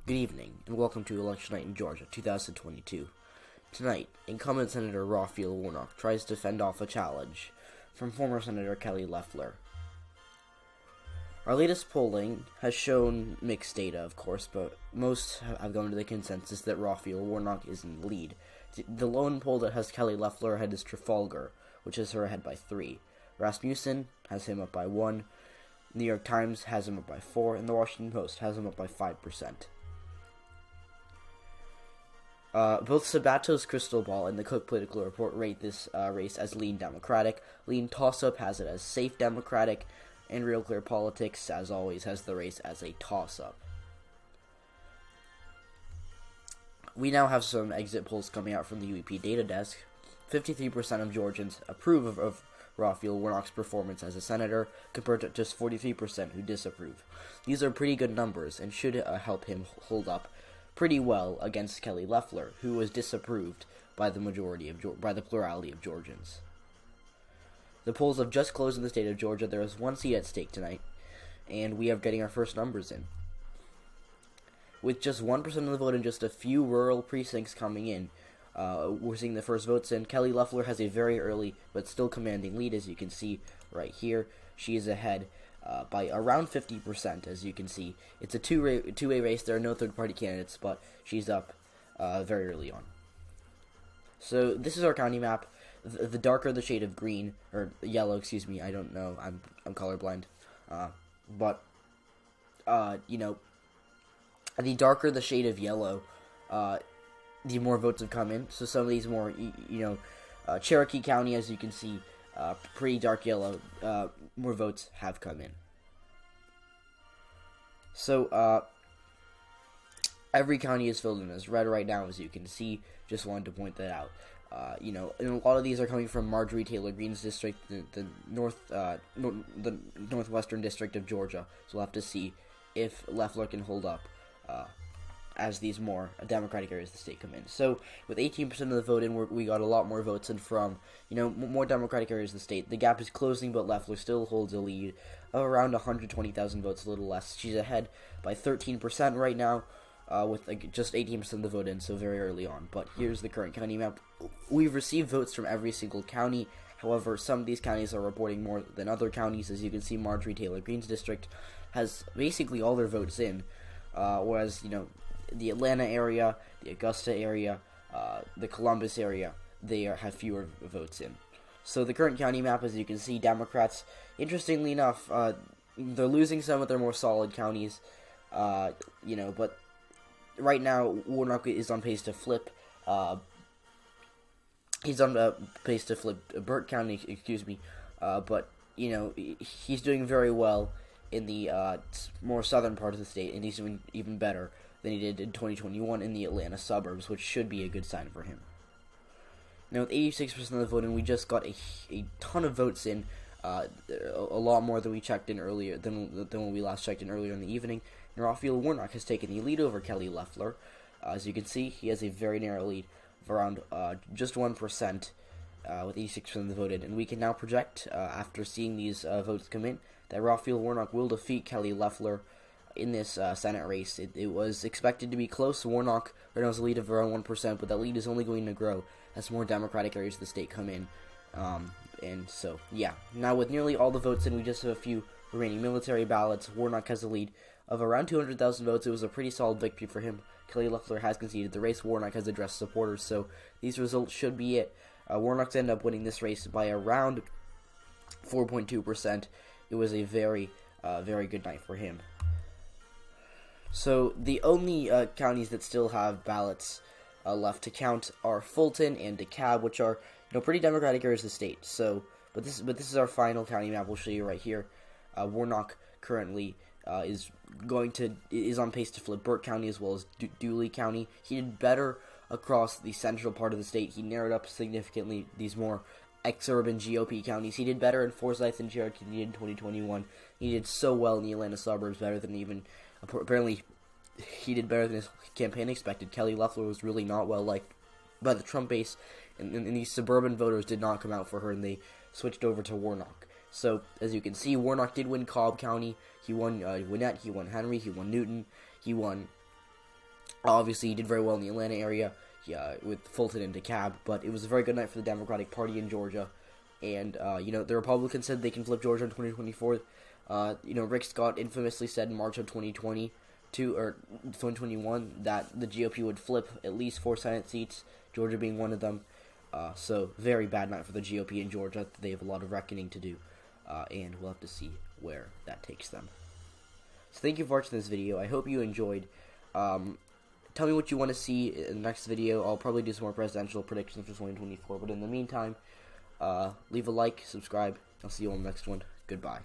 Good evening, and welcome to Election Night in Georgia, 2022. Tonight, incumbent Senator Raphael Warnock tries to fend off a challenge from former Senator Kelly Loeffler. Our latest polling has shown mixed data, of course, but most have gone to the consensus that Raphael Warnock is in the lead. The lone poll that has Kelly Loeffler ahead is Trafalgar, which has her ahead by 3. Rasmussen has him up by 1. New York Times has him up by 4, and the Washington Post has him up by 5%. Both Sabato's crystal ball and the Cook Political Report rate this race as lean Democratic. Lean Toss-Up has it as safe Democratic, and Real Clear Politics, as always, has the race as a toss-up. We now have some exit polls coming out from the UEP data desk. 53% of Georgians approve of Raphael Warnock's performance as a senator, compared to just 43% who disapprove. These are pretty good numbers and should help him hold up pretty well against Kelly Loeffler, who was disapproved by the plurality of Georgians. The polls have just closed in the state of Georgia. There is one seat at stake tonight, and we are getting our first numbers in. With just 1% of the vote and just a few rural precincts coming in, we're seeing the first votes in. Kelly Loeffler has a very early but still commanding lead, as you can see right here. She is ahead by around 50%, as you can see. It's a two-way race. There are no third-party candidates, but she's up very early on. So this is our county map. The darker the shade of green, or yellow, excuse me, I don't know, I'm colorblind. The darker the shade of yellow, the more votes have come in. So some of these more, Cherokee County, as you can see, pretty dark yellow, more votes have come in. So, every county is filled in as red right now, as you can see. Just wanted to point that out. And a lot of these are coming from Marjorie Taylor Greene's district, the northwestern district of Georgia. So we'll have to see if Loeffler can hold up as these more Democratic areas of the state come in. So with 18% of the vote in, we got a lot more votes in from, more Democratic areas of the state. The gap is closing, but Loeffler still holds a lead of around 120,000 votes, a little less. She's ahead by 13% right now, with just 18% of the vote in, so very early on. But here's the current county map. We've received votes from every single county. However, some of these counties are reporting more than other counties. As you can see, Marjorie Taylor Greene's district has basically all their votes in, whereas, the Atlanta area, the Augusta area, the Columbus area, they have fewer votes in. So the current county map, as you can see, Democrats, interestingly enough, they're losing some of their more solid counties, but right now, Warnock is on pace to flip, he's on pace to flip Burt County, but, he's doing very well in the more southern part of the state, and he's doing even better than he did in 2021 in the Atlanta suburbs, which should be a good sign for him. Now, with 86% of the vote in, we just got a ton of votes in, a lot more than we checked in earlier, than when we last checked in earlier in the evening. And Raphael Warnock has taken the lead over Kelly Loeffler. As you can see, he has a very narrow lead of around just 1%, with 86% of the vote in. And we can now project, after seeing these votes come in, that Raphael Warnock will defeat Kelly Loeffler in this Senate race. It was expected to be close. Warnock right now has a lead of around 1%, but that lead is only going to grow as more Democratic areas of the state come in. And so, yeah. Now, with nearly all the votes in, we just have a few remaining military ballots. Warnock has a lead of around 200,000 votes. It was a pretty solid victory for him. Kelly Loeffler has conceded the race. Warnock has addressed supporters, so these results should be it. Warnock's ended up winning this race by around 4.2%. It was a very, very good night for him. So the only counties that still have ballots left to count are Fulton and DeKalb, which are pretty Democratic areas of the state. So, but this is our final county map. We'll show you right here. Warnock currently is on pace to flip Burt County as well as Dooley County. He did better across the central part of the state. He narrowed up significantly these more exurban GOP counties. He did better in Forsyth and Cherokee than he did in 2021. He did so well in the Atlanta suburbs, better than even, apparently, he did better than his campaign expected. Kelly Loeffler was really not well liked by the Trump base, and these suburban voters did not come out for her, and they switched over to Warnock. So, as you can see, Warnock did win Cobb County. He won Gwinnett, he won Henry, he won Newton, he won Obviously, he did very well in the Atlanta area, with Fulton and DeKalb, but it was a very good night for the Democratic Party in Georgia. And, the Republicans said they can flip Georgia in 2024. Rick Scott infamously said in March of 2021 that the GOP would flip at least 4 Senate seats, Georgia being one of them. So, very bad night for the GOP in Georgia. They have a lot of reckoning to do, and we'll have to see where that takes them. So, thank you for watching this video. I hope you enjoyed. Tell me what you want to see in the next video. I'll probably do some more presidential predictions for 2024, but in the meantime, leave a like, subscribe. I'll see you on the next one. Goodbye.